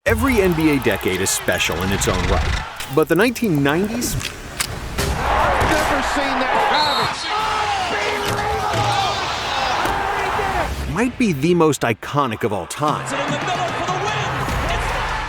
Every NBA decade is special in its own right, but the 1990s? I've never seen that Might be the most iconic of all time.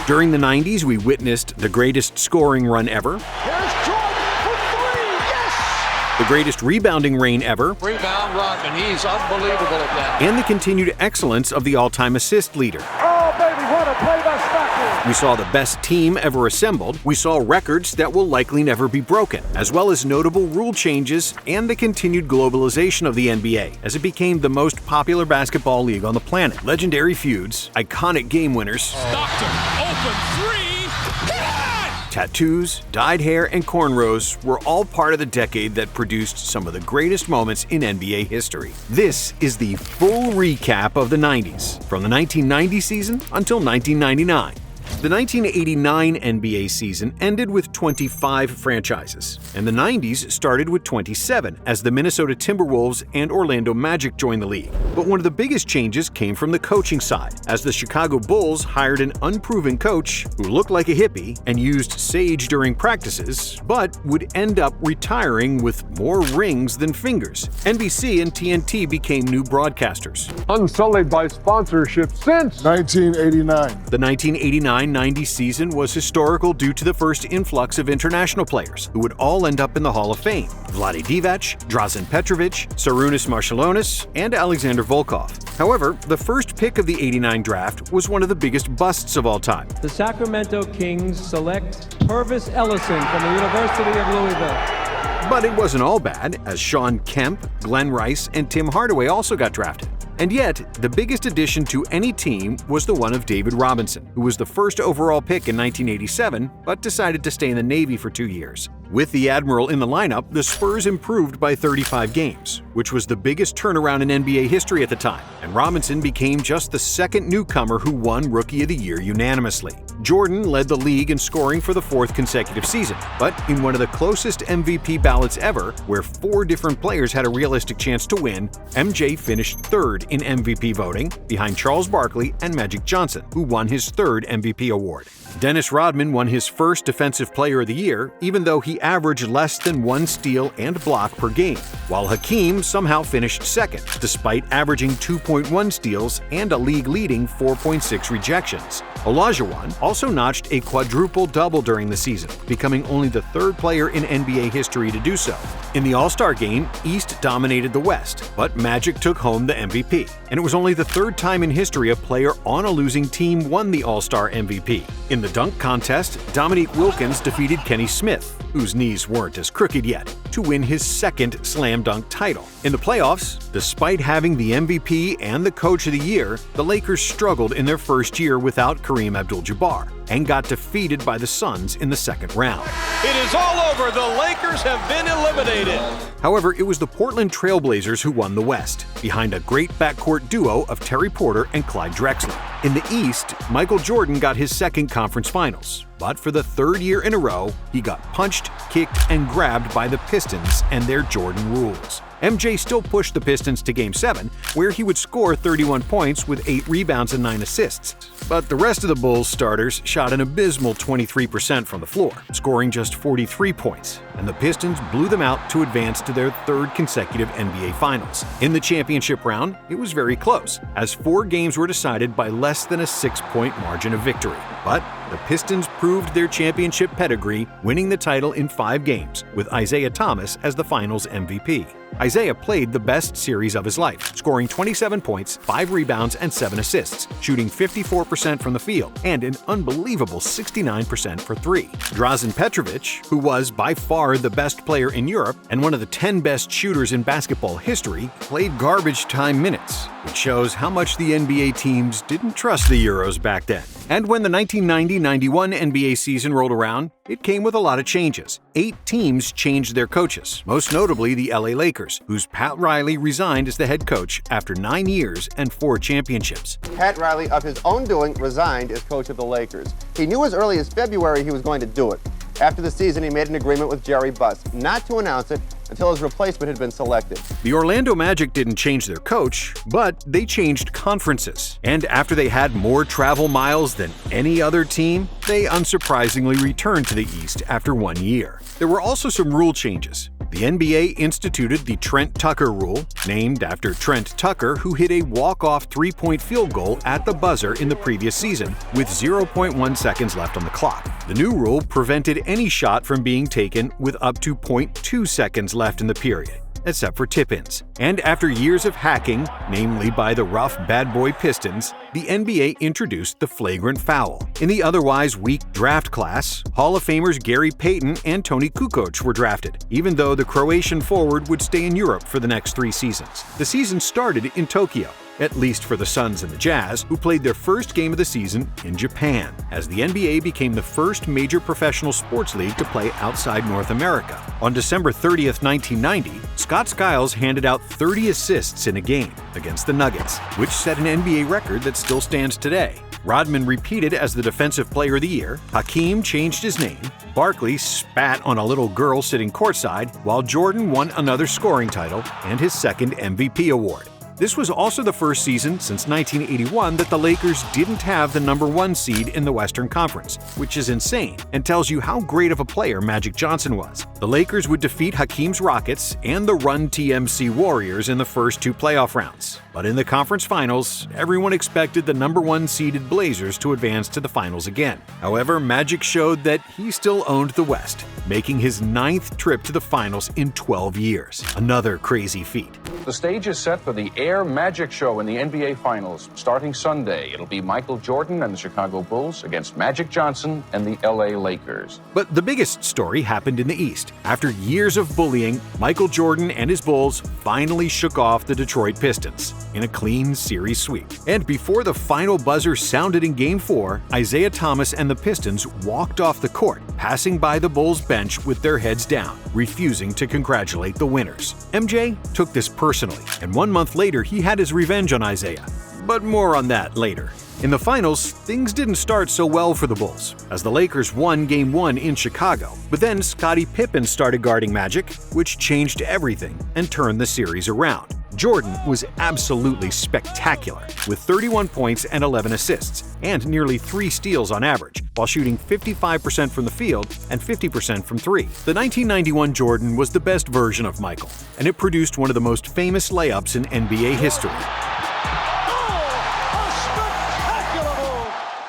During the 90s, we witnessed the greatest scoring run ever, Here's Jordan for three, yes! the greatest rebounding reign ever, Rebound Rodman, he's unbelievable at that. and the continued excellence of the all-time assist leader. Oh, baby, what a play by Stockton! We saw the best team ever assembled, we saw records that will likely never be broken, as well as notable rule changes and the continued globalization of the NBA as it became the most popular basketball league on the planet. Legendary feuds, iconic game winners, Stockton, open three, tattoos, dyed hair, and cornrows were all part of the decade that produced some of the greatest moments in NBA history. This is the full recap of the 90s, from the 1990 season until 1999. The 1989 NBA season ended with 25 franchises, and the 90s started with 27 as the Minnesota Timberwolves and Orlando Magic joined the league. But one of the biggest changes came from the coaching side, as the Chicago Bulls hired an unproven coach who looked like a hippie and used sage during practices, but would end up retiring with more rings than fingers. NBC and TNT became new broadcasters. Unsullied by sponsorship since 1989. The 1989-90 season was historical due to the first influx of international players, who would all end up in the Hall of Fame. Vlade Divac, Drazen Petrovic, Sarunas Marciulionis, and Alexander Volkov. However, the first pick of the '89 draft was one of the biggest busts of all time. The Sacramento Kings select Purvis Ellison from the University of Louisville. But it wasn't all bad, as Sean Kemp, Glenn Rice, and Tim Hardaway also got drafted. And yet, the biggest addition to any team was the one of David Robinson, who was the first overall pick in 1987, but decided to stay in the Navy for 2 years. With the Admiral in the lineup, the Spurs improved by 35 games, which was the biggest turnaround in NBA history at the time, and Robinson became just the second newcomer who won Rookie of the Year unanimously. Jordan led the league in scoring for the fourth consecutive season, but in one of the closest MVP ballots ever, where 4 different players had a realistic chance to win, MJ finished third in MVP voting, behind Charles Barkley and Magic Johnson, who won his third MVP award. Dennis Rodman won his first Defensive Player of the Year, even though he averaged less than 1 steal and block per game, while Hakeem somehow finished second, despite averaging 2.1 steals and a league-leading 4.6 rejections. Olajuwon also notched a quadruple-double during the season, becoming only the 3rd player in NBA history to do so. In the All-Star game, East dominated the West, but Magic took home the MVP, and it was only the 3rd time in history a player on a losing team won the All-Star MVP. In the dunk contest, Dominique Wilkins defeated Kenny Smith, whose knees weren't as crooked yet, to win his 2nd slam dunk title. In the playoffs, despite having the MVP and the Coach of the Year, the Lakers struggled in their first year without Kareem Abdul-Jabbar and got defeated by the Suns in the 2nd round. It is all over. The Lakers have been eliminated. However, it was the Portland Trail Blazers who won the West, behind a great backcourt duo of Terry Porter and Clyde Drexler. In the East, Michael Jordan got his 2nd conference finals, but for the 3rd year in a row, he got punched, kicked, and grabbed by the Pistons and their Jordan rules. MJ still pushed the Pistons to Game 7, where he would score 31 points with 8 rebounds and 9 assists. But the rest of the Bulls starters shot an abysmal 23% from the floor, scoring just 43 points, and the Pistons blew them out to advance to their 3rd consecutive NBA Finals. In the championship round, it was very close, as 4 games were decided by less than a 6-point margin of victory. But the Pistons proved their championship pedigree, winning the title in 5 games, with Isaiah Thomas as the Finals MVP. Isaiah played the best series of his life, scoring 27 points, 5 rebounds, and 7 assists, shooting 54% from the field, and an unbelievable 69% for 3. Drazen Petrovic, who was by far the best player in Europe and one of the 10 best shooters in basketball history, played garbage time minutes, which shows how much the NBA teams didn't trust the Euros back then. And when the 1990-91 NBA season rolled around, it came with a lot of changes. 8 teams changed their coaches, most notably the LA Lakers, whose Pat Riley resigned as the head coach after 9 years and 4 championships. Pat Riley, of his own doing, resigned as coach of the Lakers. He knew as early as February he was going to do it. After the season, he made an agreement with Jerry Buss not to announce it until his replacement had been selected. The Orlando Magic didn't change their coach, but they changed conferences. And after they had more travel miles than any other team, they unsurprisingly returned to the East after 1 year. There were also some rule changes. The NBA instituted the Trent Tucker rule, named after Trent Tucker, who hit a walk-off three-point field goal at the buzzer in the previous season, with 0.1 seconds left on the clock. The new rule prevented any shot from being taken with up to 0.2 seconds left in the period, except for tip-ins. And after years of hacking, namely by the rough bad boy Pistons, the NBA introduced the flagrant foul. In the otherwise weak draft class, Hall of Famers Gary Payton and Toni Kukoc were drafted, even though the Croatian forward would stay in Europe for the next 3 seasons. The season started in Tokyo, at least for the Suns and the Jazz, who played their first game of the season in Japan, as the NBA became the first major professional sports league to play outside North America. On December 30th, 1990, Scott Skiles handed out 30 assists in a game against the Nuggets, which set an NBA record that still stands today. Rodman repeated as the Defensive Player of the Year, Hakeem changed his name, Barkley spat on a little girl sitting courtside, while Jordan won another scoring title and his second MVP award. This was also the first season since 1981 that the Lakers didn't have the #1 seed in the Western Conference, which is insane and tells you how great of a player Magic Johnson was. The Lakers would defeat Hakeem's Rockets and the Run TMC Warriors in the first 2 playoff rounds. But in the conference finals, everyone expected the #1 seeded Blazers to advance to the finals again. However, Magic showed that he still owned the West, making his 9th trip to the finals in 12 years. Another crazy feat. The stage is set for the Air Magic Show in the NBA Finals. Starting Sunday, it'll be Michael Jordan and the Chicago Bulls against Magic Johnson and the LA Lakers. But the biggest story happened in the East. After years of bullying, Michael Jordan and his Bulls finally shook off the Detroit Pistons in a clean series sweep. And before the final buzzer sounded in Game 4, Isaiah Thomas and the Pistons walked off the court, passing by the Bulls bench with their heads down, refusing to congratulate the winners. MJ took this personally, and 1 month later he had his revenge on Isaiah. But more on that later. In the finals, things didn't start so well for the Bulls, as the Lakers won Game 1 in Chicago. But then Scottie Pippen started guarding Magic, which changed everything and turned the series around. Jordan was absolutely spectacular, with 31 points and 11 assists, and nearly 3 steals on average, while shooting 55% from the field and 50% from 3. The 1991 Jordan was the best version of Michael, and it produced one of the most famous layups in NBA history.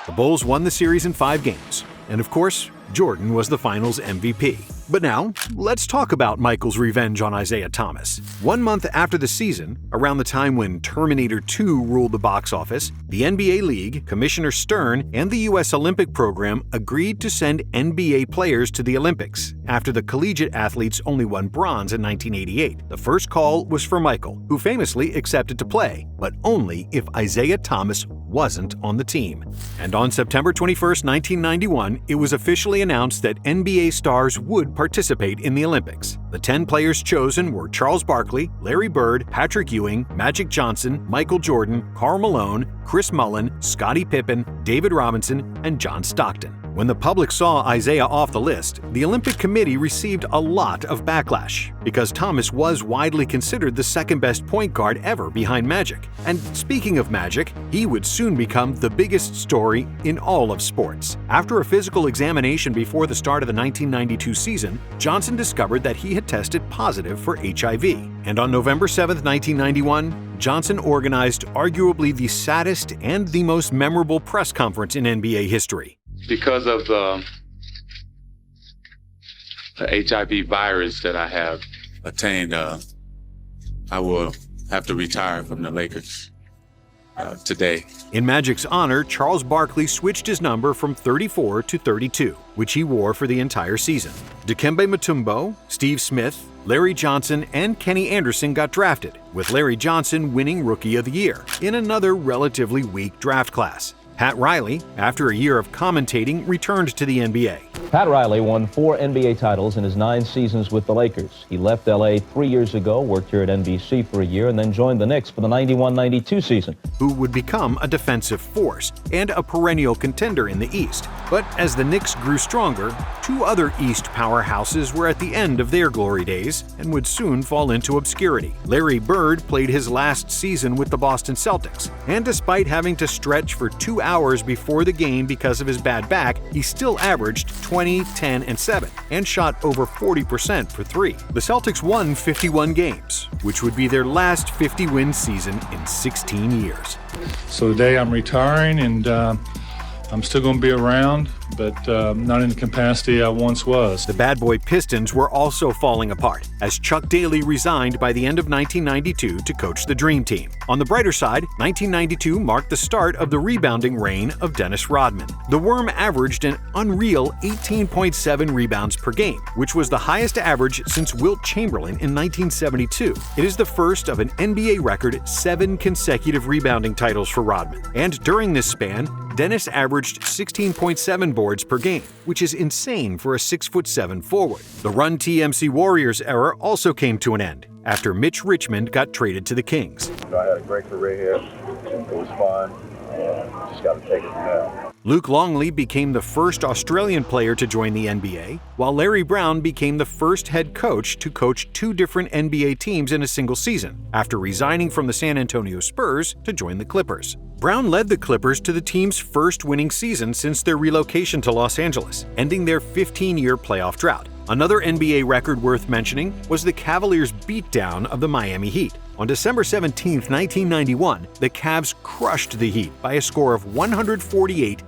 The Bulls won the series in 5 games, and of course, Jordan was the finals MVP. But now, let's talk about Michael's revenge on Isaiah Thomas. 1 month after the season, around the time when Terminator 2 ruled the box office, the NBA League, Commissioner Stern, and the U.S. Olympic program agreed to send NBA players to the Olympics, after the collegiate athletes only won bronze in 1988. The first call was for Michael, who famously accepted to play, but only if Isaiah Thomas wasn't on the team. And on September 21, 1991, it was officially announced that NBA stars would participate in the Olympics. The 10 players chosen were Charles Barkley, Larry Bird, Patrick Ewing, Magic Johnson, Michael Jordan, Karl Malone, Chris Mullin, Scottie Pippen, David Robinson, and John Stockton. When the public saw Isaiah off the list, the Olympic Committee received a lot of backlash, because Thomas was widely considered the second-best point guard ever behind Magic. And speaking of Magic, he would soon become the biggest story in all of sports. After a physical examination before the start of the 1992 season, Johnson discovered that he had tested positive for HIV. And on November 7, 1991, Johnson organized arguably the saddest and the most memorable press conference in NBA history. Because of the HIV virus that I have attained, I will have to retire from the Lakers today. In Magic's honor, Charles Barkley switched his number from 34 to 32, which he wore for the entire season. Dikembe Mutombo, Steve Smith, Larry Johnson, and Kenny Anderson got drafted, with Larry Johnson winning Rookie of the Year in another relatively weak draft class. Pat Riley, after a year of commentating, returned to the NBA. Pat Riley won 4 NBA titles in his 9 seasons with the Lakers. He left L.A. 3 years ago, worked here at NBC for a year, and then joined the Knicks for the 91-92 season. Who would become a defensive force and a perennial contender in the East. But as the Knicks grew stronger, 2 other East powerhouses were at the end of their glory days and would soon fall into obscurity. Larry Bird played his last season with the Boston Celtics, and despite having to stretch for 2 hours before the game because of his bad back, he still averaged 20, 10, and 7, and shot over 40% for 3. The Celtics won 51 games, which would be their last 50-win season in 16 years. So today I'm retiring, and I'm still going to be around, but not in the capacity I once was. The bad boy Pistons were also falling apart, as Chuck Daly resigned by the end of 1992 to coach the Dream Team. On the brighter side, 1992 marked the start of the rebounding reign of Dennis Rodman. The Worm averaged an unreal 18.7 rebounds per game, which was the highest average since Wilt Chamberlain in 1972. It is the first of an NBA record 7 consecutive rebounding titles for Rodman. And during this span, Dennis averaged 16.7 boards per game, which is insane for a 6'7" forward. The Run TMC Warriors era also came to an end after Mitch Richmond got traded to the Kings. I had a great career here. It was fun, and just got to take it from there. Luke Longley became the first Australian player to join the NBA, while Larry Brown became the first head coach to coach 2 different NBA teams in a single season, after resigning from the San Antonio Spurs to join the Clippers. Brown led the Clippers to the team's first winning season since their relocation to Los Angeles, ending their 15-year playoff drought. Another NBA record worth mentioning was the Cavaliers' beatdown of the Miami Heat. On December 17, 1991, the Cavs crushed the Heat by a score of 148-80.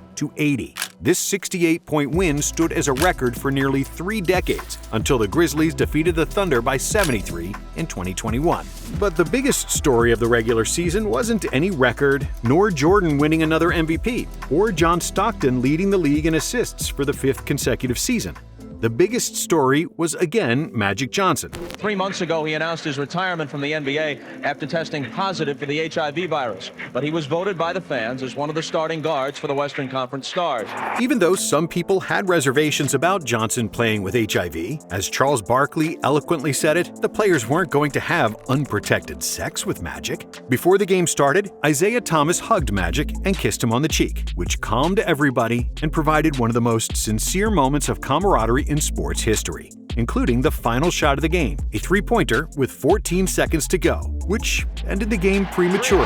This 68-point win stood as a record for nearly 3 decades, until the Grizzlies defeated the Thunder by 73 in 2021. But the biggest story of the regular season wasn't any record, nor Jordan winning another MVP, or John Stockton leading the league in assists for the 5th consecutive season. The biggest story was again Magic Johnson. 3 months ago, he announced his retirement from the NBA after testing positive for the HIV virus. But he was voted by the fans as one of the starting guards for the Western Conference Stars. Even though some people had reservations about Johnson playing with HIV, as Charles Barkley eloquently said it, the players weren't going to have unprotected sex with Magic. Before the game started, Isaiah Thomas hugged Magic and kissed him on the cheek, which calmed everybody and provided one of the most sincere moments of camaraderie in sports history, including the final shot of the game, a 3-pointer with 14 seconds to go, which ended the game prematurely.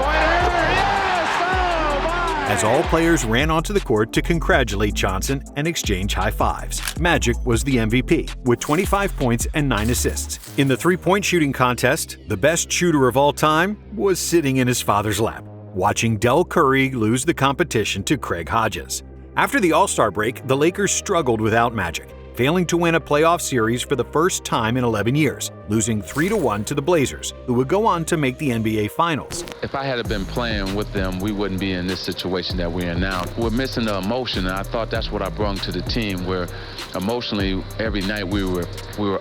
As all players ran onto the court to congratulate Johnson and exchange high fives. Magic was the MVP, with 25 points and 9 assists. In the 3-point shooting contest, the best shooter of all time was sitting in his father's lap, watching Del Curry lose the competition to Craig Hodges. After the All-Star break, the Lakers struggled without Magic, failing to win a playoff series for the first time in 11 years, losing 3-1 to the Blazers, who would go on to make the NBA Finals. If I had been playing with them, we wouldn't be in this situation that we're in now. We're missing the emotion, and I thought that's what I brought to the team, where emotionally every night we were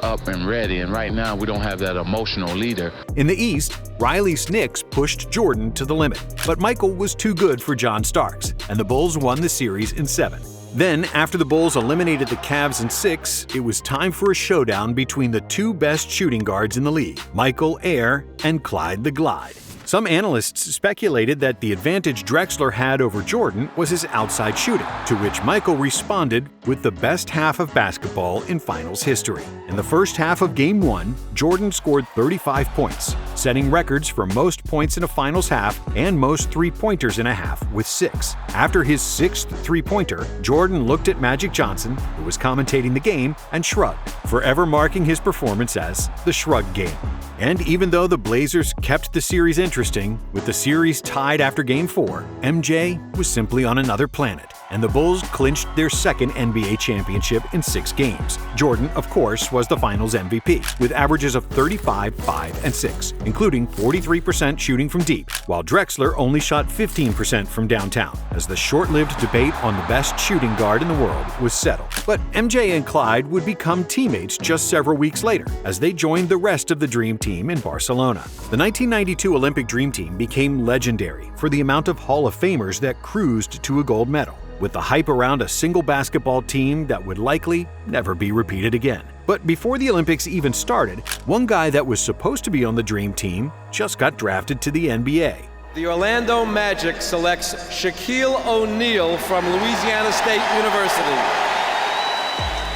up and ready, and right now we don't have that emotional leader. In the East, Riley's Knicks pushed Jordan to the limit, but Michael was too good for John Starks, and the Bulls won the series in 7. Then, after the Bulls eliminated the Cavs in 6, it was time for a showdown between the 2 best shooting guards in the league, Michael Ayer and Clyde the Glide. Some analysts speculated that the advantage Drexler had over Jordan was his outside shooting, to which Michael responded with the best half of basketball in finals history. In the first half of Game 1, Jordan scored 35 points, setting records for most points in a finals half and most 3-pointers in a half with 6. After his 6th 3-pointer, Jordan looked at Magic Johnson, who was commentating the game, and shrugged, forever marking his performance as the Shrug Game. And even though the Blazers kept the series interesting, with the series tied after Game 4, MJ was simply on another planet, and the Bulls clinched their 2nd NBA championship in 6 games. Jordan, of course, was the finals MVP, with averages of 35, 5, and 6, including 43% shooting from deep, while Drexler only shot 15% from downtown, as the short-lived debate on the best shooting guard in the world was settled. But MJ and Clyde would become teammates just several weeks later, as they joined the rest of the Dream Team in Barcelona. The 1992 Olympic Dream Team became legendary for the amount of Hall of Famers that cruised to a gold medal. with the hype around a single basketball team that would likely never be repeated again. But before the Olympics even started, one guy that was supposed to be on the Dream Team just got drafted to the NBA. The Orlando Magic selects Shaquille O'Neal from Louisiana State University.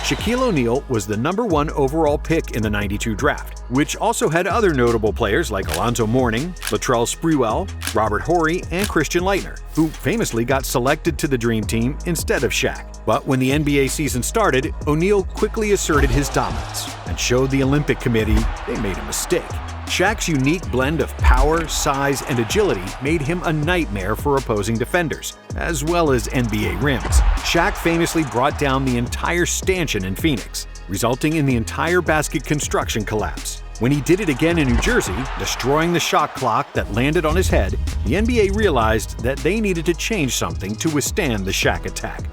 Shaquille O'Neal was the #1 overall pick in the '92 draft, which also had other notable players like Alonzo Mourning, Latrell Sprewell, Robert Horry, and Christian Laettner, who famously got selected to the Dream Team instead of Shaq. But when the NBA season started, O'Neal quickly asserted his dominance and showed the Olympic Committee they made a mistake. Shaq's unique blend of power, size, and agility made him a nightmare for opposing defenders, as well as NBA rims. Shaq famously brought down the entire stanchion in Phoenix, resulting in the entire basket construction collapse. When he did it again in New Jersey, destroying the shot clock that landed on his head, the NBA realized that they needed to change something to withstand the Shaq attack.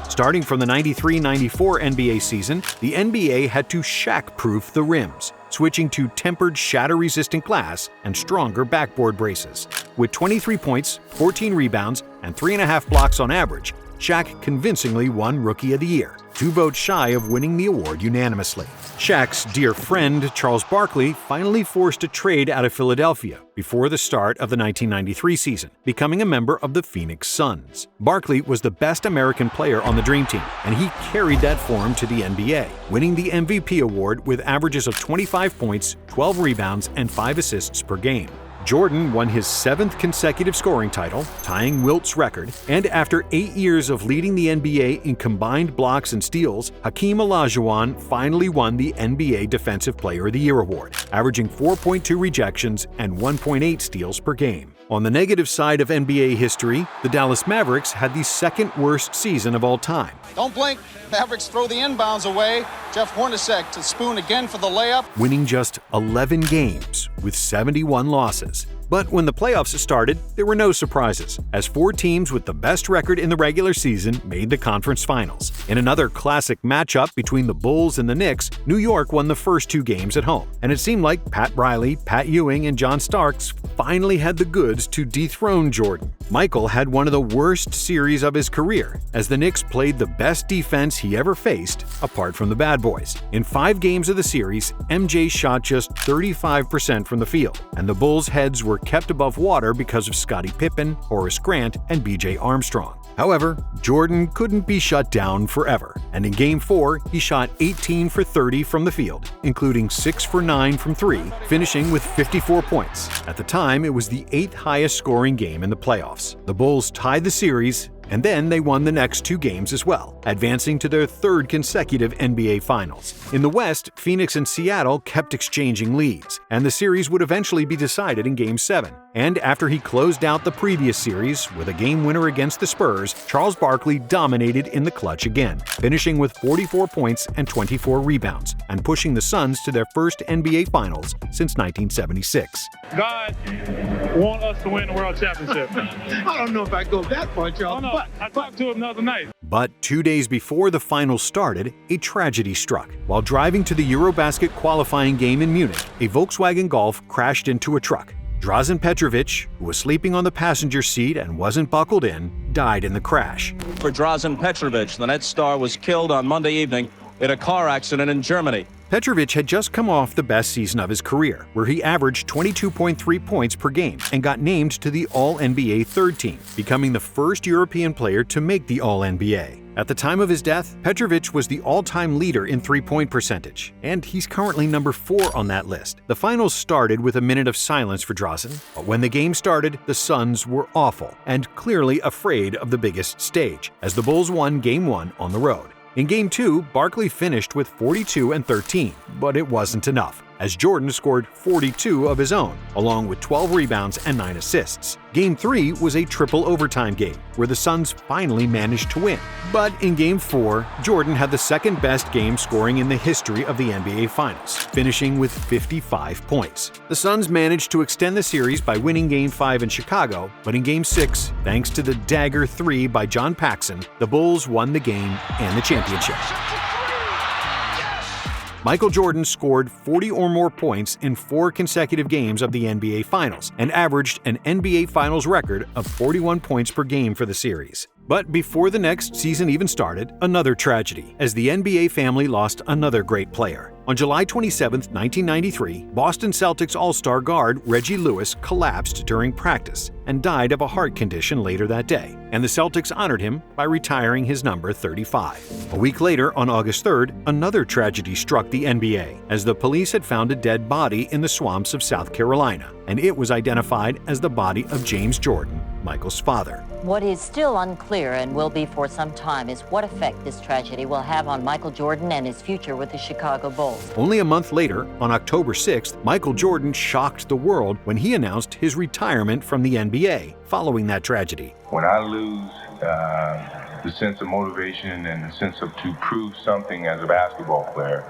Starting from the 93-94 NBA season, the NBA had to Shaq-proof the rims, switching to tempered shatter-resistant glass and stronger backboard braces. With 23 points, 14 rebounds, and 3.5 blocks on average, Shaq convincingly won Rookie of the Year, 2 votes shy of winning the award unanimously. Shaq's dear friend, Charles Barkley, finally forced a trade out of Philadelphia before the start of the 1993 season, becoming a member of the Phoenix Suns. Barkley was the best American player on the Dream Team, and he carried that form to the NBA, winning the MVP award with averages of 25 points, 12 rebounds, and 5 assists per game. Jordan won his 7th consecutive scoring title, tying Wilt's record, and after 8 years of leading the NBA in combined blocks and steals, Hakeem Olajuwon finally won the NBA Defensive Player of the Year award, averaging 4.2 rejections and 1.8 steals per game. On the negative side of NBA history, the Dallas Mavericks had the 2nd worst season of all time. Don't blink. Mavericks throw the inbounds away. Jeff Hornacek to Spoon again for the layup. Winning just 11 games with 71 losses. But when the playoffs started, there were no surprises, as 4 teams with the best record in the regular season made the conference finals. In another classic matchup between the Bulls and the Knicks, New York won the first 2 games at home, and it seemed like Pat Riley, Pat Ewing, and John Starks finally had the goods to dethrone Jordan. Michael had one of the worst series of his career, as the Knicks played the best defense he ever faced, apart from the Bad Boys. In 5 games of the series, MJ shot just 35% from the field, and the Bulls' heads were kept above water because of Scottie Pippen, Horace Grant, and B.J. Armstrong. However, Jordan couldn't be shut down forever, and in Game 4, he shot 18 for 30 from the field, including 6 for 9 from 3, finishing with 54 points. At the time, it was the 8th highest scoring game in the playoffs. The Bulls tied the series, and then they won the next 2 games as well, advancing to their 3rd consecutive NBA Finals. In the West, Phoenix and Seattle kept exchanging leads, and the series would eventually be decided in Game 7. And after he closed out the previous series with a game winner against the Spurs, Charles Barkley dominated in the clutch again, finishing with 44 points and 24 rebounds, and pushing the Suns to their first NBA Finals since 1976. God want us to win the world championship. I don't know if I go that far, Charles. No, I talked to him the other night. But 2 days before the finals started, a tragedy struck. While driving to the Eurobasket qualifying game in Munich, a Volkswagen Golf crashed into a truck. Drazen Petrovic, who was sleeping on the passenger seat and wasn't buckled in, died in the crash. For Drazen Petrovic, the Nets star was killed on Monday evening in a car accident in Germany. Petrovic had just come off the best season of his career, where he averaged 22.3 points per game and got named to the All-NBA third team, becoming the first European player to make the All-NBA. At the time of his death, Petrovic was the all-time leader in three-point percentage, and he's currently number 4 on that list. The finals started with a minute of silence for Drazen, but when the game started, the Suns were awful and clearly afraid of the biggest stage, as the Bulls won Game 1 on the road. In Game 2, Barkley finished with 42 and 13, but it wasn't enough, as Jordan scored 42 of his own, along with 12 rebounds and 9 assists. Game 3 was a triple overtime game, where the Suns finally managed to win. But in Game 4, Jordan had the second best game scoring in the history of the NBA Finals, finishing with 55 points. The Suns managed to extend the series by winning Game 5 in Chicago, but in Game 6, thanks to the dagger 3 by John Paxson, the Bulls won the game and the championship. Michael Jordan scored 40 or more points in 4 consecutive games of the NBA Finals and averaged an NBA Finals record of 41 points per game for the series. But before the next season even started, another tragedy, as the NBA family lost another great player. On July 27, 1993, Boston Celtics All-Star guard Reggie Lewis collapsed during practice and died of a heart condition later that day, and the Celtics honored him by retiring his number 35. A week later, on August 3rd, another tragedy struck the NBA, as the police had found a dead body in the swamps of South Carolina, and it was identified as the body of James Jordan, Michael's father. What is still unclear and will be for some time is what effect this tragedy will have on Michael Jordan and his future with the Chicago Bulls. Only a month later, on October 6th, Michael Jordan shocked the world when he announced his retirement from the NBA following that tragedy. When I lose the sense of motivation and the sense of to prove something as a basketball player,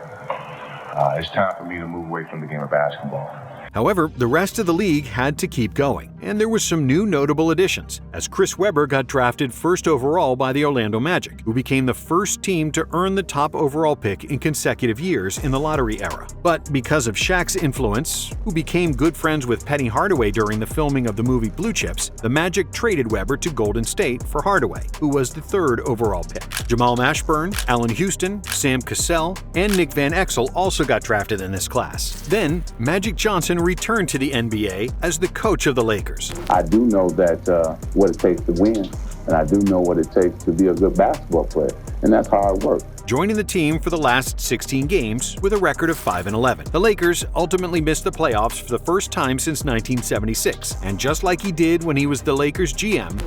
it's time for me to move away from the game of basketball. However, the rest of the league had to keep going, and there were some new notable additions, as Chris Webber got drafted first overall by the Orlando Magic, who became the first team to earn the top overall pick in consecutive years in the lottery era. But because of Shaq's influence, who became good friends with Penny Hardaway during the filming of the movie Blue Chips, the Magic traded Webber to Golden State for Hardaway, who was the third overall pick. Jamal Mashburn, Allen Houston, Sam Cassell, and Nick Van Exel also got drafted in this class. Then, Magic Johnson returned to the NBA as the coach of the Lakers. I do know that what it takes to win, and I do know what it takes to be a good basketball player, and that's hard work. Joining the team for the last 16 games with a record of 5-11. The Lakers ultimately missed the playoffs for the first time since 1976, and just like he did when he was the Lakers GM,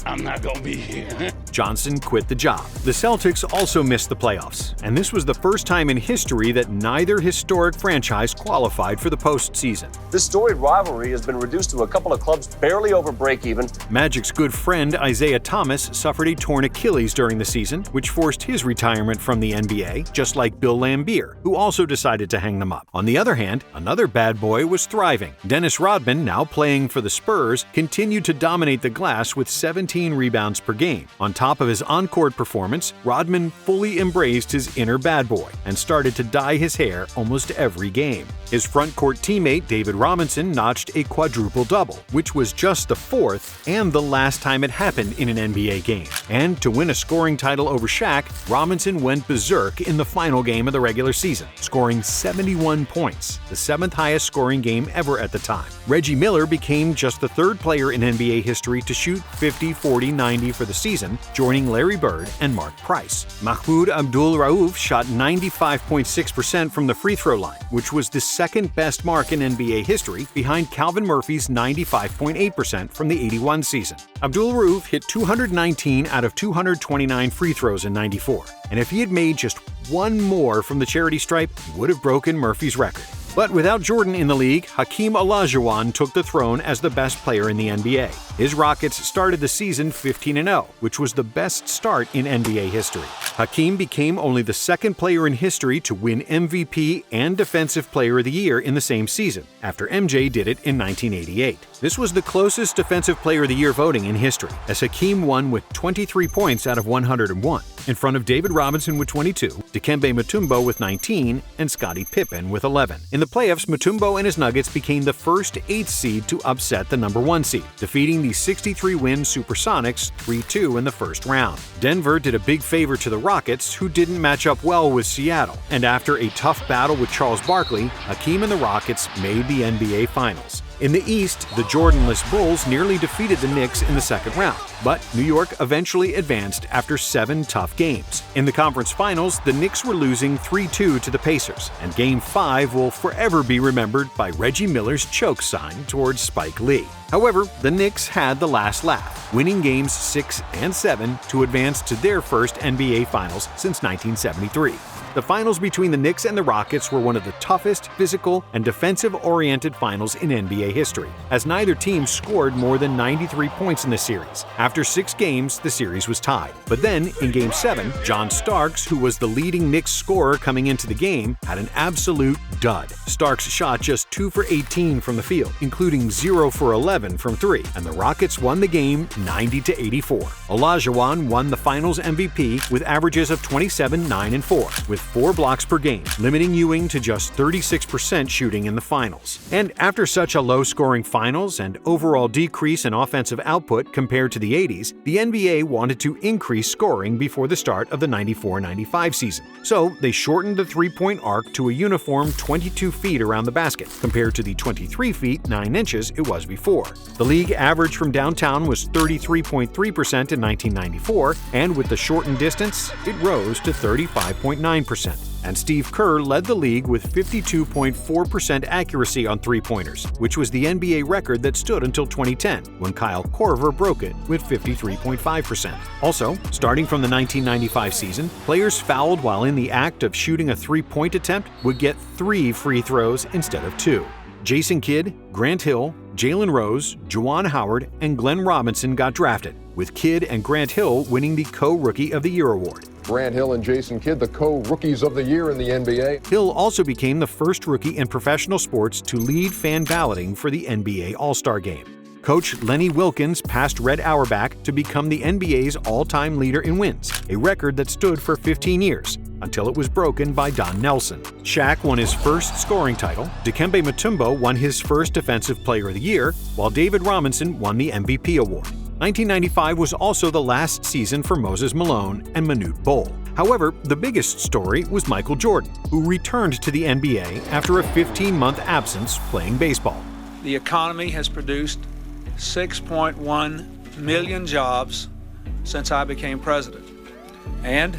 I'm not gonna be here. Johnson quit the job. The Celtics also missed the playoffs, and this was the first time in history that neither historic franchise qualified for the postseason. This storied rivalry has been reduced to a couple of clubs barely over break-even. Magic's good friend Isaiah Thomas suffered a torn Achilles during the season, which forced his retirement from the NBA, just like Bill Laimbeer, who also decided to hang them up. On the other hand, another bad boy was thriving. Dennis Rodman, now playing for the Spurs, continued to dominate the glass with 17 rebounds per game. On top of his on-court performance, Rodman fully embraced his inner bad boy and started to dye his hair almost every game. His front-court teammate David Robinson notched a quadruple-double, which was just the fourth and the last time it happened in an NBA game. And to win a scoring title over Shaq, Robinson went berserk in the final game of the regular season, scoring 71 points, the 7th highest scoring game ever at the time. Reggie Miller became just the third player in NBA history to shoot 50, 40, 90 for the season, joining Larry Bird and Mark Price. Mahmoud Abdul-Rauf shot 95.6% from the free throw line, which was the second best mark in NBA history, behind Calvin Murphy's 95.8% from the 81 season. Abdul-Rauf hit 219 out of 229 free throws in '94, and if he had made just one more from the charity stripe, he would have broken Murphy's record. But without Jordan in the league, Hakeem Olajuwon took the throne as the best player in the NBA. His Rockets started the season 15-0, which was the best start in NBA history. Hakeem became only the second player in history to win MVP and Defensive Player of the Year in the same season, after MJ did it in 1988. This was the closest Defensive Player of the Year voting in history, as Hakeem won with 23 points out of 101, in front of David Robinson with 22, Dikembe Mutombo with 19, and Scottie Pippen with 11. In the playoffs, Mutombo and his Nuggets became the first 8th seed to upset the number 1 seed, defeating the 63-win Supersonics 3-2 in the first round. Denver did a big favor to the Rockets, who didn't match up well with Seattle, and after a tough battle with Charles Barkley, Hakeem and the Rockets made the NBA Finals. In the East, the Jordanless Bulls nearly defeated the Knicks in the second round, but New York eventually advanced after 7 tough games. In the conference finals, the Knicks were losing 3-2 to the Pacers, and Game 5 will forever be remembered by Reggie Miller's choke sign towards Spike Lee. However, the Knicks had the last laugh, winning Games 6 and 7 to advance to their first NBA Finals since 1973. The finals between the Knicks and the Rockets were one of the toughest, physical, and defensive-oriented finals in NBA history, as neither team scored more than 93 points in the series. After 6 games, the series was tied. But then, in Game 7, John Starks, who was the leading Knicks scorer coming into the game, had an absolute dud. Starks shot just 2 for 18 from the field, including 0 for 11 from 3, and the Rockets won the game 90-84. Olajuwon won the Finals MVP with averages of 27, 9, and 4, with with 4 blocks per game, limiting Ewing to just 36% shooting in the finals. And after such a low-scoring finals and overall decrease in offensive output compared to the 80s, the NBA wanted to increase scoring before the start of the 94-95 season. So they shortened the three-point arc to a uniform 22 feet around the basket, compared to the 23 feet 9 inches it was before. The league average from downtown was 33.3% in 1994, and with the shortened distance, it rose to 35.9%. And Steve Kerr led the league with 52.4% accuracy on three-pointers, which was the NBA record that stood until 2010, when Kyle Korver broke it with 53.5%. Also, starting from the 1995 season, players fouled while in the act of shooting a three-point attempt would get 3 free throws instead of 2. Jason Kidd, Grant Hill, Jalen Rose, Juwan Howard, and Glenn Robinson got drafted, with Kidd and Grant Hill winning the Co-Rookie of the Year award. Grant Hill and Jason Kidd, the co-rookies of the year in the NBA. Hill also became the first rookie in professional sports to lead fan balloting for the NBA All-Star Game. Coach Lenny Wilkins passed Red Auerbach to become the NBA's all-time leader in wins, a record that stood for 15 years, until it was broken by Don Nelson. Shaq won his first scoring title, Dikembe Mutombo won his first Defensive Player of the Year, while David Robinson won the MVP award. 1995 was also the last season for Moses Malone and Manute Bol. However, the biggest story was Michael Jordan, who returned to the NBA after a 15-month absence playing baseball. The economy has produced 6.1 million jobs since I became president. And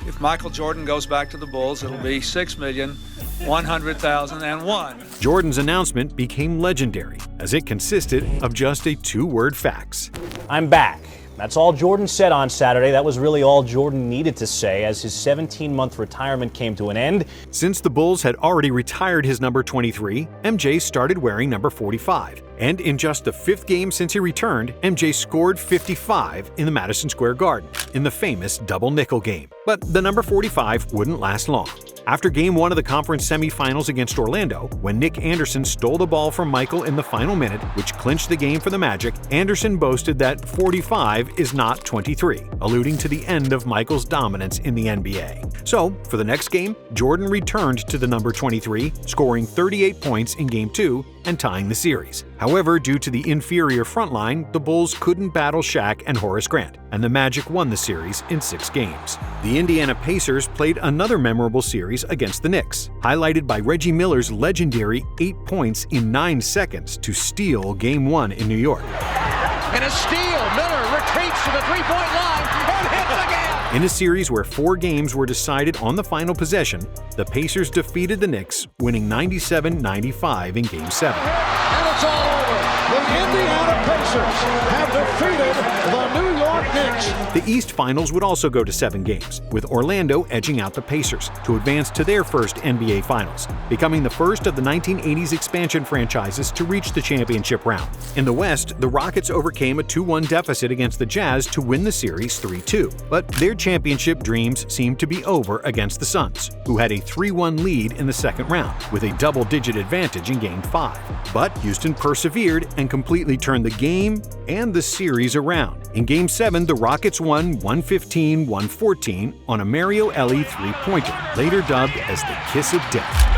if Michael Jordan goes back to the Bulls, it'll be 6,100,001. Jordan's announcement became legendary, as it consisted of just a 2-word fax. I'm back. That's all Jordan said on Saturday. That was really all Jordan needed to say as his 17-month retirement came to an end. Since the Bulls had already retired his number 23, MJ started wearing number 45. And in just the 5th game since he returned, MJ scored 55 in the Madison Square Garden in the famous double nickel game. But the number 45 wouldn't last long. After Game 1 of the conference semifinals against Orlando, when Nick Anderson stole the ball from Michael in the final minute, which clinched the game for the Magic, Anderson boasted that 45 is not 23, alluding to the end of Michael's dominance in the NBA. So, for the next game, Jordan returned to the number 23, scoring 38 points in Game 2 and tying the series. However, due to the inferior front line, the Bulls couldn't battle Shaq and Horace Grant, and the Magic won the series in 6 games. The Indiana Pacers played another memorable series against the Knicks, highlighted by Reggie Miller's legendary 8 points in 9 seconds to steal Game 1 in New York. And a steal, Miller retreats to the three-point line and hits again! In a series where 4 games were decided on the final possession, the Pacers defeated the Knicks, winning 97-95 in Game 7. And it's all over. The Indiana Pacers have defeated the New York Knicks. The East Finals would also go to 7 games, with Orlando edging out the Pacers to advance to their first NBA Finals, becoming the first of the 1980s expansion franchises to reach the championship round. In the West, the Rockets overcame a 2-1 deficit against the Jazz to win the series 3-2, but their championship dreams seemed to be over against the Suns, who had a 3-1 lead in the second round, with a double-digit advantage in Game 5. But Houston persevered and completely turned the game and the series around. In Game 7, the Rockets won 115-114 on a Mario Elie three-pointer, later dubbed as the Kiss of Death.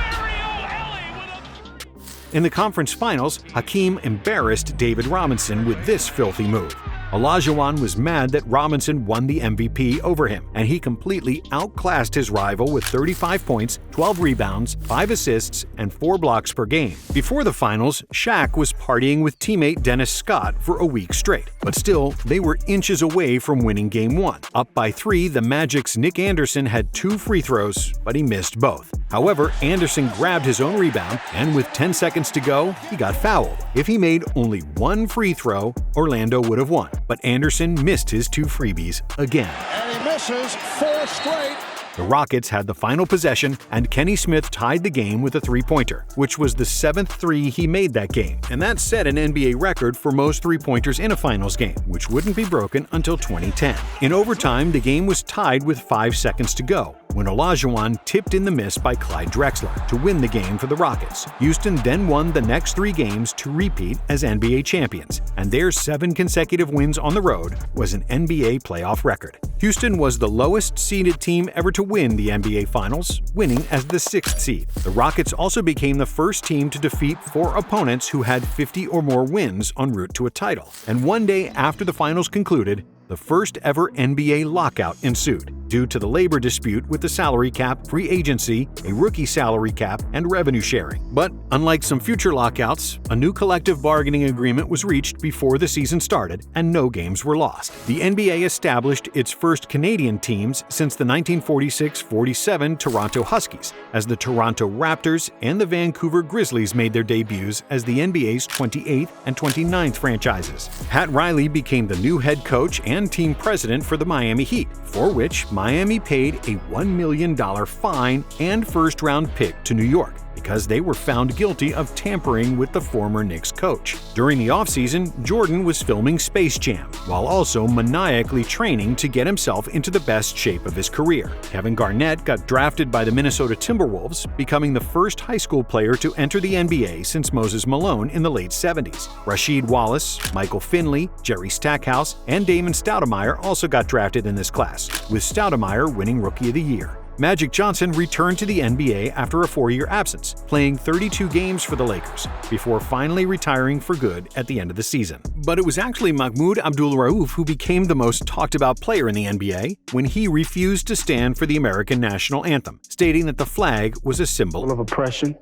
In the conference finals, Hakeem embarrassed David Robinson with this filthy move. Olajuwon was mad that Robinson won the MVP over him, and he completely outclassed his rival with 35 points, 12 rebounds, 5 assists, and 4 blocks per game. Before the finals, Shaq was partying with teammate Dennis Scott for a week straight, but still, they were inches away from winning Game 1. Up by 3, the Magic's Nick Anderson had 2 free throws, but he missed both. However, Anderson grabbed his own rebound, and with 10 seconds to go, he got fouled. If he made only 1 free throw, Orlando would have won. But Anderson missed his 2 freebies again. And he misses 4 straight. The Rockets had the final possession, and Kenny Smith tied the game with a three-pointer, which was the 7th three he made that game, and that set an NBA record for most three-pointers in a finals game, which wouldn't be broken until 2010. In overtime, the game was tied with 5 seconds to go, when Olajuwon tipped in the miss by Clyde Drexler to win the game for the Rockets. Houston then won the next 3 games to repeat as NBA champions, and their 7 consecutive wins on the road was an NBA playoff record. Houston was the lowest seeded team ever to win the NBA Finals, winning as the 6th seed. The Rockets also became the first team to defeat 4 opponents who had 50 or more wins en route to a title. And one day after the finals concluded, the first ever NBA lockout ensued due to the labor dispute with the salary cap, free agency, a rookie salary cap, and revenue sharing. But unlike some future lockouts, a new collective bargaining agreement was reached before the season started and no games were lost. The NBA established its first Canadian teams since the 1946-47 Toronto Huskies, as the Toronto Raptors and the Vancouver Grizzlies made their debuts as the NBA's 28th and 29th franchises. Pat Riley became the new head coach and team president for the Miami Heat, for which Miami paid a $1 million fine and first-round pick to New York because they were found guilty of tampering with the former Knicks coach. During the offseason, Jordan was filming Space Jam, while also maniacally training to get himself into the best shape of his career. Kevin Garnett got drafted by the Minnesota Timberwolves, becoming the first high school player to enter the NBA since Moses Malone in the late 70s. Rasheed Wallace, Michael Finley, Jerry Stackhouse, and Damon Stoudemire also got drafted in this class, with Stoudemire winning Rookie of the Year. Magic Johnson returned to the NBA after a 4-year absence, playing 32 games for the Lakers, before finally retiring for good at the end of the season. But it was actually Mahmoud Abdul-Rauf who became the most talked-about player in the NBA when he refused to stand for the American national anthem, stating that the flag was a symbol of oppression,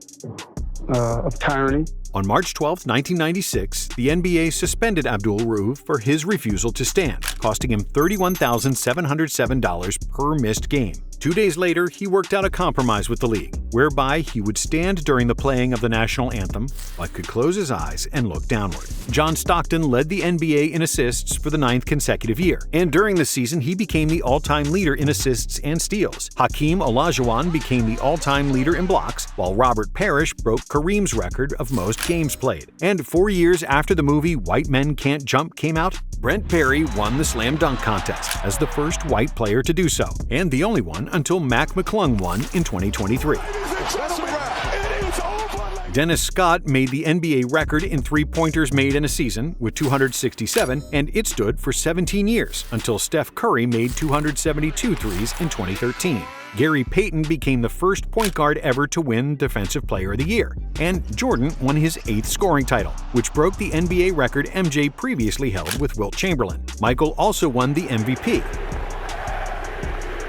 of tyranny. On March 12, 1996, the NBA suspended Abdul-Rauf for his refusal to stand, costing him $31,707 per missed game. 2 days later, he worked out a compromise with the league, whereby he would stand during the playing of the national anthem, but could close his eyes and look downward. John Stockton led the NBA in assists for the 9th consecutive year, and during the season he became the all-time leader in assists and steals. Hakeem Olajuwon became the all-time leader in blocks, while Robert Parrish broke Kareem's record of most games played. And 4 years after the movie White Men Can't Jump came out, Brent Perry won the slam dunk contest as the first white player to do so, and the only one until Mac McClung won in 2023. Dennis Scott made the NBA record in three-pointers made in a season with 267, and it stood for 17 years until Steph Curry made 272 threes in 2013. Gary Payton became the first point guard ever to win Defensive Player of the Year, and Jordan won his 8th scoring title, which broke the NBA record MJ previously held with Wilt Chamberlain. Michael also won the MVP,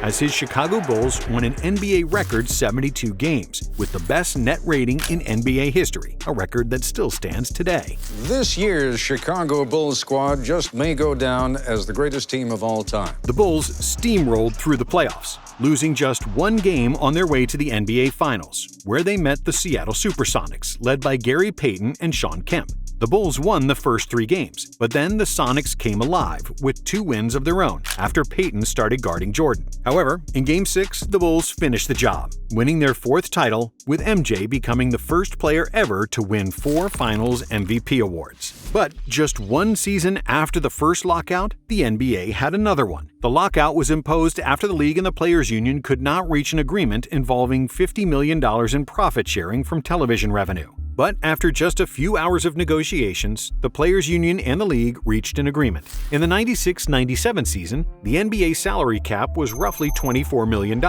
as his Chicago Bulls won an NBA record 72 games, with the best net rating in NBA history, a record that still stands today. This year's Chicago Bulls squad just may go down as the greatest team of all time. The Bulls steamrolled through the playoffs, losing just 1 game on their way to the NBA Finals, where they met the Seattle Supersonics, led by Gary Payton and Shawn Kemp. The Bulls won the first 3 games, but then the Sonics came alive with 2 wins of their own after Payton started guarding Jordan. However, in Game 6, the Bulls finished the job, winning their 4th title, with MJ becoming the first player ever to win 4 Finals MVP awards. But just 1 season after the first lockout, the NBA had another one. The lockout was imposed after the league and the Players Union could not reach an agreement involving $50 million in profit sharing from television revenue. But after just a few hours of negotiations, the Players Union and the league reached an agreement. In the 96-97 season, the NBA salary cap was roughly $24 million.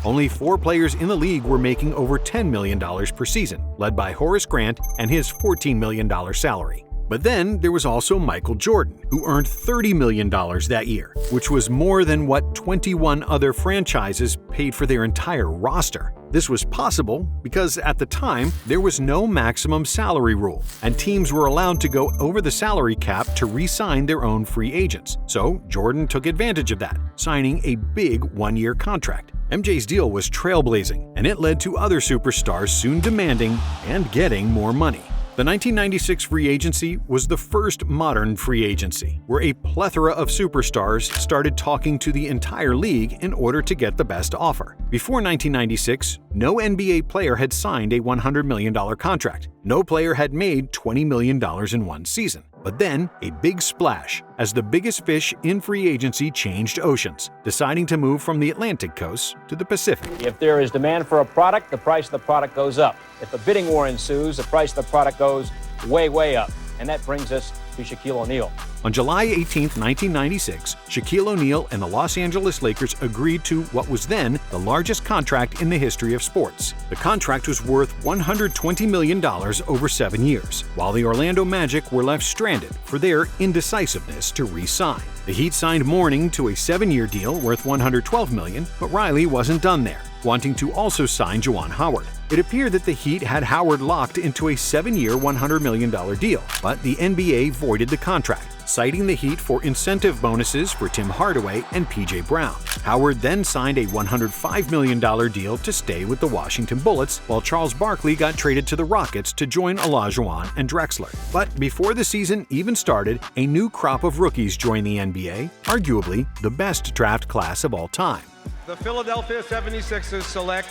Only 4 players in the league were making over $10 million per season, led by Horace Grant and his $14 million salary. But then there was also Michael Jordan, who earned $30 million that year, which was more than what 21 other franchises paid for their entire roster. This was possible because at the time, there was no maximum salary rule, and teams were allowed to go over the salary cap to re-sign their own free agents. So Jordan took advantage of that, signing a big 1-year contract. MJ's deal was trailblazing, and it led to other superstars soon demanding and getting more money. The 1996 free agency was the first modern free agency, where a plethora of superstars started talking to the entire league in order to get the best offer. Before 1996, no NBA player had signed a $100 million contract. No player had made $20 million in one season. But then, a big splash, as the biggest fish in free agency changed oceans, deciding to move from the Atlantic coast to the Pacific. If there is demand for a product, the price of the product goes up. If a bidding war ensues, the price of the product goes way, way up. And that brings us to Shaquille O'Neal. On July 18, 1996, Shaquille O'Neal and the Los Angeles Lakers agreed to what was then the largest contract in the history of sports. The contract was worth $120 million over 7 years, while the Orlando Magic were left stranded for their indecisiveness to re-sign. The Heat signed Mourning to a 7-year deal worth $112 million, but Riley wasn't done there, wanting to also sign Juwan Howard. It appeared that the Heat had Howard locked into a 7-year, $100 million deal, but the NBA voided the contract, citing the Heat for incentive bonuses for Tim Hardaway and P.J. Brown. Howard then signed a $105 million deal to stay with the Washington Bullets, while Charles Barkley got traded to the Rockets to join Olajuwon and Drexler. But before the season even started, a new crop of rookies joined the NBA, arguably the best draft class of all time. The Philadelphia 76ers select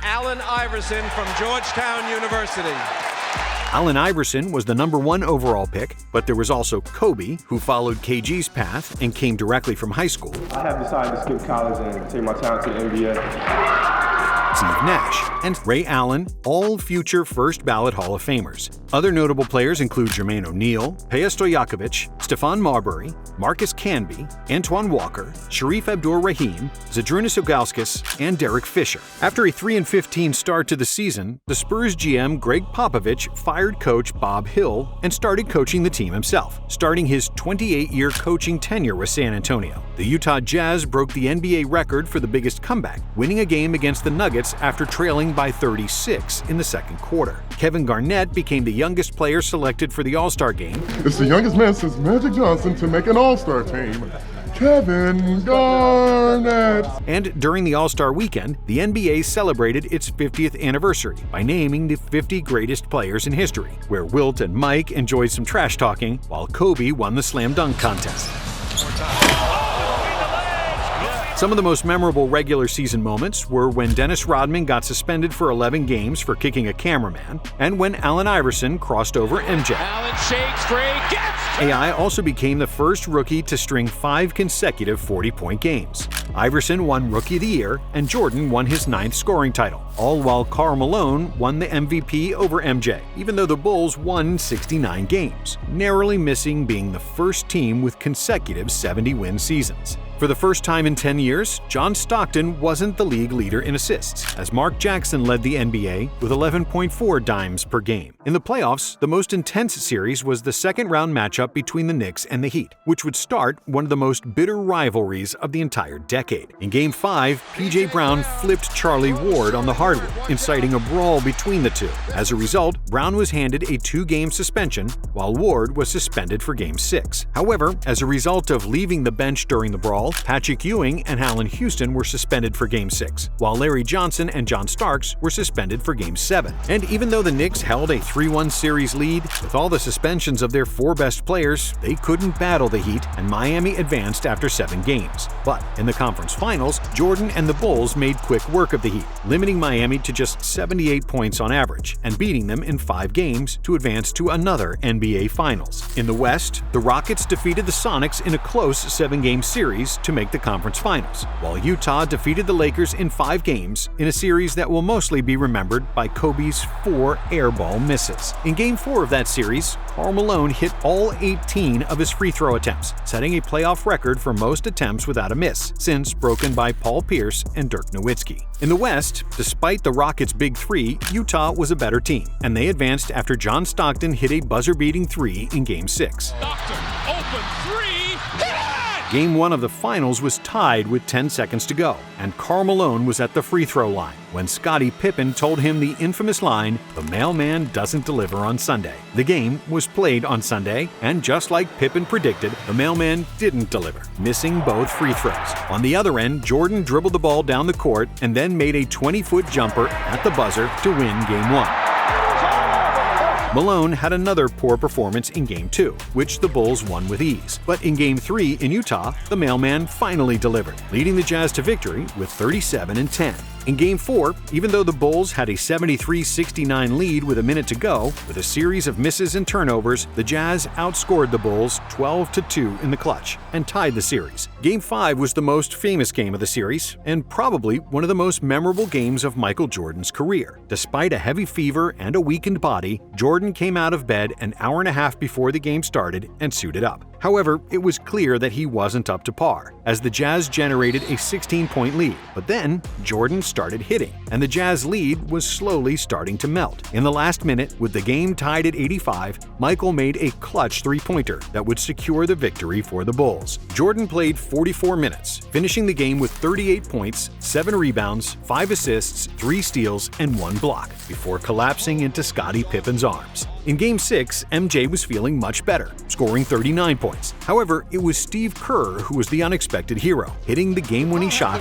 Allen Iverson from Georgetown University. Allen Iverson was the #1 overall pick, but there was also Kobe, who followed KG's path and came directly from high school. I have decided to skip college and take my talent to the NBA. Steve Nash, and Ray Allen, all future first-ballot Hall of Famers. Other notable players include Jermaine O'Neal, Peja Stojakovic, Stephon Marbury, Marcus Canby, Antoine Walker, Sharif Abdur-Rahim, Zydrunas Ilgauskas, and Derek Fisher. After a 3-15 start to the season, the Spurs GM Greg Popovich fired coach Bob Hill and started coaching the team himself, starting his 28-year coaching tenure with San Antonio. The Utah Jazz broke the NBA record for the biggest comeback, winning a game against the Nuggets after trailing by 36 in the second quarter. Kevin Garnett became the youngest player selected for the All-Star game. It's the youngest man since Magic Johnson to make an All-Star team, Kevin Garnett. And during the All-Star weekend, the NBA celebrated its 50th anniversary by naming the 50 greatest players in history, where Wilt and Mike enjoyed some trash talking, while Kobe won the slam dunk contest. Some of the most memorable regular season moments were when Dennis Rodman got suspended for 11 games for kicking a cameraman, and when Allen Iverson crossed over MJ. Allen shakes free, gets AI also became the first rookie to string 5 consecutive 40-point games. Iverson won Rookie of the Year, and Jordan won his 9th scoring title, all while Karl Malone won the MVP over MJ, even though the Bulls won 69 games, narrowly missing being the first team with consecutive 70-win seasons. For the first time in 10 years, John Stockton wasn't the league leader in assists, as Mark Jackson led the NBA with 11.4 dimes per game. In the playoffs, the most intense series was the second-round matchup between the Knicks and the Heat, which would start one of the most bitter rivalries of the entire decade. In Game 5, P.J. Brown flipped Charlie Ward on the hardwood, inciting a brawl between the two. As a result, Brown was handed a 2-game suspension, while Ward was suspended for Game 6. However, as a result of leaving the bench during the brawl, Patrick Ewing and Allen Houston were suspended for Game 6, while Larry Johnson and John Starks were suspended for Game 7. And even though the Knicks held a 3-1 series lead, with all the suspensions of their 4 best players, they couldn't battle the Heat, and Miami advanced after 7 games. But in the conference finals, Jordan and the Bulls made quick work of the Heat, limiting Miami to just 78 points on average, and beating them in 5 games to advance to another NBA Finals. In the West, the Rockets defeated the Sonics in a close 7-game series to make the conference finals, while Utah defeated the Lakers in 5 games in a series that will mostly be remembered by Kobe's 4 airball misses. In Game 4 of that series, Karl Malone hit all 18 of his free throw attempts, setting a playoff record for most attempts without a miss, since broken by Paul Pierce and Dirk Nowitzki. In the West, despite the Rockets' big 3, Utah was a better team, and they advanced after John Stockton hit a buzzer-beating 3 in Game 6. Stockton, open 3, Game 1 of the finals was tied with 10 seconds to go, and Karl Malone was at the free throw line when Scottie Pippen told him the infamous line, "The mailman doesn't deliver on Sunday." The game was played on Sunday, and just like Pippen predicted, the mailman didn't deliver, missing both free throws. On the other end, Jordan dribbled the ball down the court and then made a 20-foot jumper at the buzzer to win Game 1. Malone had another poor performance in Game 2, which the Bulls won with ease. But in Game 3 in Utah, the mailman finally delivered, leading the Jazz to victory with 37-10. In Game 4, even though the Bulls had a 73-69 lead with a minute to go, with a series of misses and turnovers, the Jazz outscored the Bulls 12-2 in the clutch and tied the series. Game 5 was the most famous game of the series and probably one of the most memorable games of Michael Jordan's career. Despite a heavy fever and a weakened body, Jordan came out of bed an hour and a half before the game started and suited up. However, it was clear that he wasn't up to par, as the Jazz generated a 16-point lead. But then, Jordan started hitting, and the Jazz lead was slowly starting to melt. In the last minute, with the game tied at 85, Michael made a clutch three-pointer that would secure the victory for the Bulls. Jordan played 44 minutes, finishing the game with 38 points, 7 rebounds, 5 assists, 3 steals, and 1 block, before collapsing into Scottie Pippen's arms. In Game 6, MJ was feeling much better, scoring 39 points. However, it was Steve Kerr who was the unexpected hero, hitting the game-winning shot,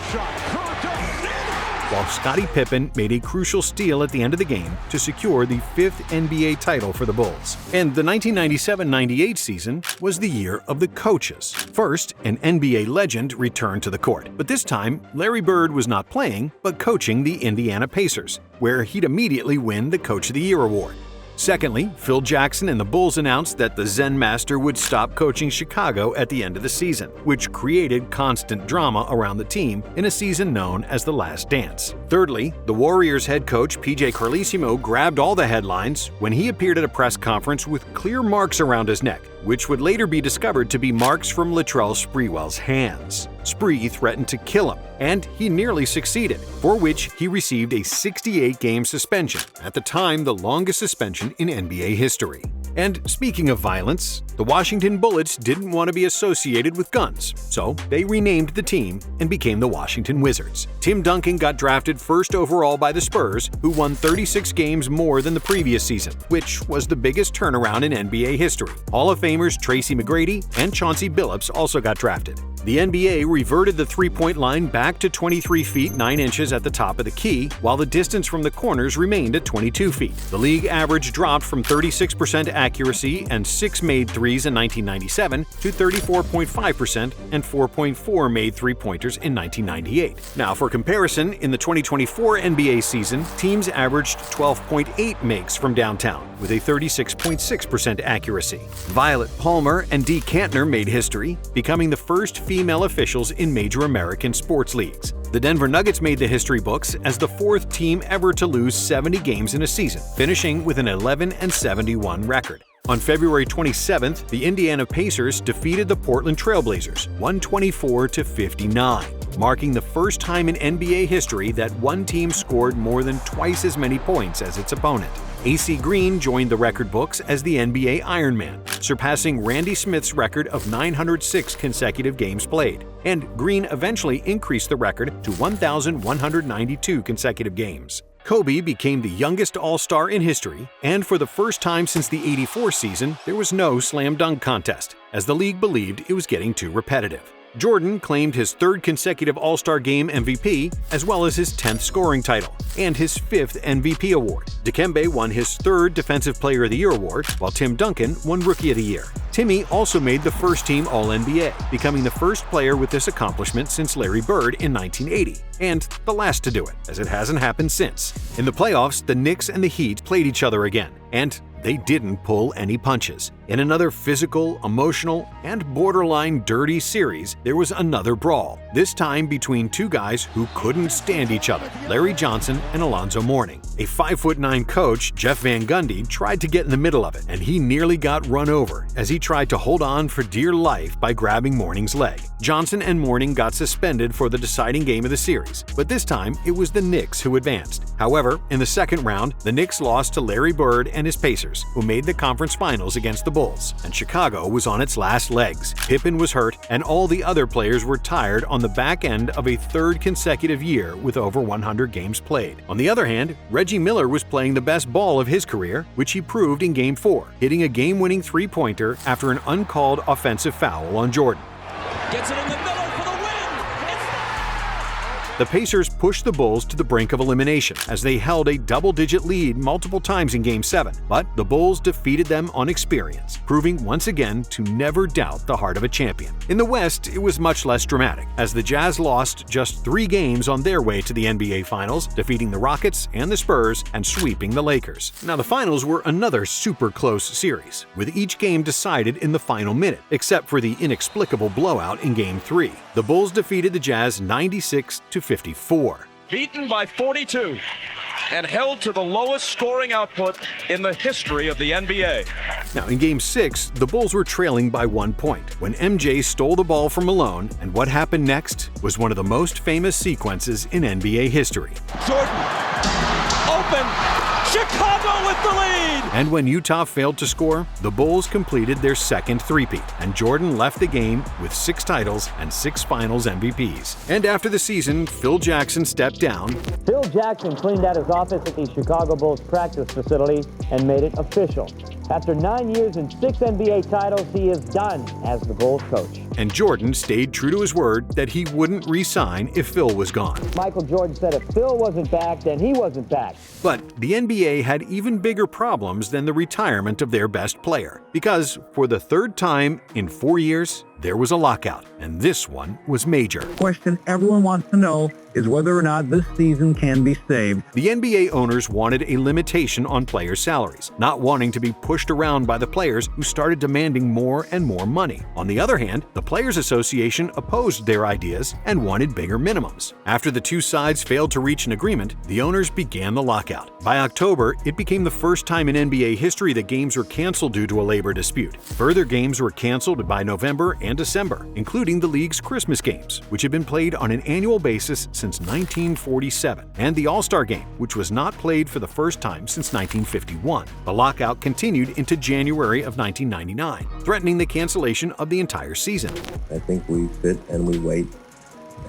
while Scottie Pippen made a crucial steal at the end of the game to secure the 5th NBA title for the Bulls. And the 1997-98 season was the year of the coaches. First, an NBA legend returned to the court, but this time, Larry Bird was not playing, but coaching the Indiana Pacers, where he'd immediately win the Coach of the Year award. Secondly, Phil Jackson and the Bulls announced that the Zen Master would stop coaching Chicago at the end of the season, which created constant drama around the team in a season known as The Last Dance. Thirdly, the Warriors head coach PJ Carlesimo grabbed all the headlines when he appeared at a press conference with clear marks around his neck, which would later be discovered to be marks from Latrell Sprewell's hands. Spree threatened to kill him, and he nearly succeeded, for which he received a 68-game suspension, at the time the longest suspension in NBA history. And speaking of violence, the Washington Bullets didn't want to be associated with guns, so they renamed the team and became the Washington Wizards. Tim Duncan got drafted first overall by the Spurs, who won 36 games more than the previous season, which was the biggest turnaround in NBA history. Hall of Famers Tracy McGrady and Chauncey Billups also got drafted. The NBA reverted the three-point line back to 23 feet 9 inches at the top of the key, while the distance from the corners remained at 22 feet. The league average dropped from 36% accuracy and 6 made threes in 1997 to 34.5% and 4.4 made three-pointers in 1998. Now, for comparison, in the 2024 NBA season, teams averaged 12.8 makes from downtown, with a 36.6% accuracy. Violet Palmer and Dee Kantner made history, becoming the first female officials in major American sports leagues. The Denver Nuggets made the history books as the 4th team ever to lose 70 games in a season, finishing with an 11-71 record. On February 27th, the Indiana Pacers defeated the Portland Trailblazers 124-59, marking the first time in NBA history that one team scored more than twice as many points as its opponent. AC Green joined the record books as the NBA Ironman, surpassing Randy Smith's record of 906 consecutive games played, and Green eventually increased the record to 1,192 consecutive games. Kobe became the youngest All-Star in history, and for the first time since the '84 season, there was no slam dunk contest, as the league believed it was getting too repetitive. Jordan claimed his 3rd consecutive All-Star Game MVP, as well as his 10th scoring title, and his 5th MVP award. Dikembe won his 3rd Defensive Player of the Year award, while Tim Duncan won Rookie of the Year. Timmy also made the first-team All-NBA, becoming the first player with this accomplishment since Larry Bird in 1980, and the last to do it, as it hasn't happened since. In the playoffs, the Knicks and the Heat played each other again, and they didn't pull any punches. In another physical, emotional, and borderline dirty series, there was another brawl, this time between two guys who couldn't stand each other, Larry Johnson and Alonzo Mourning. A 5'9" coach, Jeff Van Gundy, tried to get in the middle of it, and he nearly got run over as he tried to hold on for dear life by grabbing Mourning's leg. Johnson and Mourning got suspended for the deciding game of the series, but this time it was the Knicks who advanced. However, in the second round, the Knicks lost to Larry Bird and his Pacers, who made the conference finals against the Bulls, and Chicago was on its last legs. Pippen was hurt, and all the other players were tired on the back end of a 3rd consecutive year with over 100 games played. On the other hand, Reggie Miller was playing the best ball of his career, which he proved in Game 4, hitting a game-winning three-pointer after an uncalled offensive foul on Jordan. Gets it in the middle for the win. It's The Pacers pushed the Bulls to the brink of elimination as they held a double-digit lead multiple times in Game 7, but the Bulls defeated them on experience, proving once again to never doubt the heart of a champion. In the West, it was much less dramatic, as the Jazz lost just 3 games on their way to the NBA Finals, defeating the Rockets and the Spurs and sweeping the Lakers. Now, the Finals were another super close series, with each game decided in the final minute, except for the inexplicable blowout in Game 3. The Bulls defeated the Jazz 96-54. Beaten by 42 and held to the lowest scoring output in the history of the NBA. Now, in Game 6, the Bulls were trailing by 1 point when MJ stole the ball from Malone, and what happened next was one of the most famous sequences in NBA history. Jordan, open, Chicago with the lead! And when Utah failed to score, the Bulls completed their second three-peat, and Jordan left the game with 6 titles and 6 Finals MVPs. And after the season, Phil Jackson stepped down. Phil Jackson cleaned out his office at the Chicago Bulls practice facility and made it official. After 9 years and 6 NBA titles, he is done as the Bulls coach. And Jordan stayed true to his word that he wouldn't re-sign if Phil was gone. Michael Jordan said if Phil wasn't back, then he wasn't back. But the NBA had even bigger problems than the retirement of their best player, because for the 3rd time in 4 years, there was a lockout, and this one was major. The question everyone wants to know is whether or not this season can be saved. The NBA owners wanted a limitation on players' salaries, not wanting to be pushed around by the players who started demanding more and more money. On the other hand, the Players Association opposed their ideas and wanted bigger minimums. After the two sides failed to reach an agreement, the owners began the lockout. By October, it became the first time in NBA history that games were canceled due to a labor dispute. Further games were canceled by November and December, including the league's Christmas games, which had been played on an annual basis since 1947, and the All-Star Game, which was not played for the first time since 1951. The lockout continued into January of 1999, threatening the cancellation of the entire season. I think we sit and we wait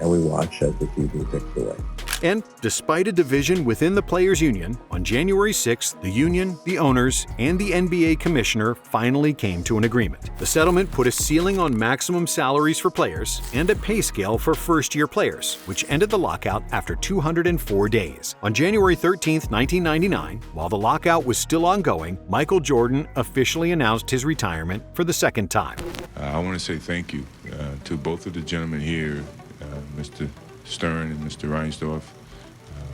and we watch as the season ticks away. And despite a division within the Players Union, on January 6th, the union, the owners, and the NBA commissioner finally came to an agreement. The settlement put a ceiling on maximum salaries for players and a pay scale for first-year players, which ended the lockout after 204 days. On January 13th, 1999, while the lockout was still ongoing, Michael Jordan officially announced his retirement for the 2nd time. I want to say thank you to both of the gentlemen here, Mr. Stern and Mr. Reinsdorf,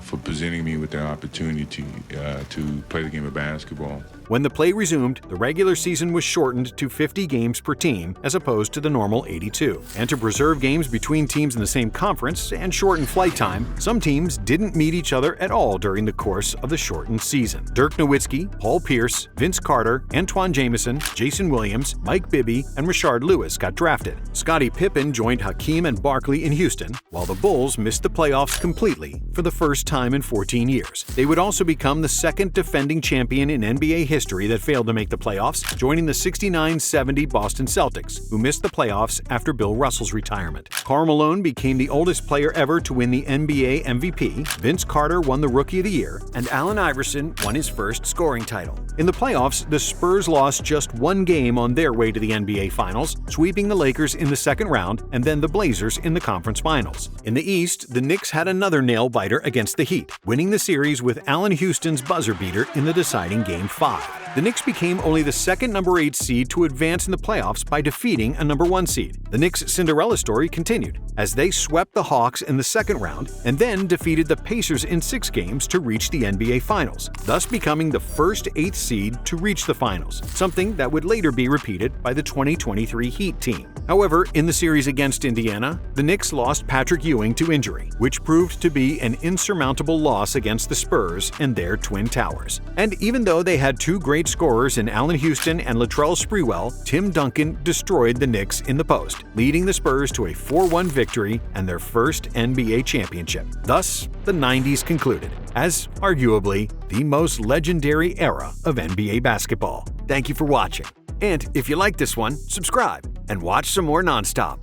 for presenting me with the opportunity to play the game of basketball. When the play resumed, the regular season was shortened to 50 games per team as opposed to the normal 82. And to preserve games between teams in the same conference and shorten flight time, some teams didn't meet each other at all during the course of the shortened season. Dirk Nowitzki, Paul Pierce, Vince Carter, Antoine Jameson, Jason Williams, Mike Bibby, and Rashard Lewis got drafted. Scottie Pippen joined Hakeem and Barkley in Houston, while the Bulls missed the playoffs completely for the first time in 14 years. They would also become the 2nd defending champion in NBA history that failed to make the playoffs, joining the 69-70 Boston Celtics, who missed the playoffs after Bill Russell's retirement. Karl Malone became the oldest player ever to win the NBA MVP, Vince Carter won the Rookie of the Year, and Allen Iverson won his first scoring title. In the playoffs, the Spurs lost just 1 game on their way to the NBA Finals, sweeping the Lakers in the 2nd round and then the Blazers in the conference finals. In the East, the Knicks had another nail-biter against the Heat, winning the series with Allen Houston's buzzer beater in the deciding Game 5. The Knicks became only the 2nd number 8 seed to advance in the playoffs by defeating a number 1 seed. The Knicks' Cinderella story continued, as they swept the Hawks in the 2nd round and then defeated the Pacers in 6 games to reach the NBA Finals, thus becoming the first 8th seed to reach the Finals, something that would later be repeated by the 2023 Heat team. However, in the series against Indiana, the Knicks lost Patrick Ewing to injury, which proved to be an insurmountable loss against the Spurs and their Twin Towers. And even though they had 2 great scorers in Allen Houston and Latrell Sprewell, Tim Duncan destroyed the Knicks in the post, leading the Spurs to a 4-1 victory and their first NBA championship. Thus, the 90s concluded as arguably the most legendary era of NBA basketball. Thank you for watching. And if you like this one, subscribe and watch some more Nonstop.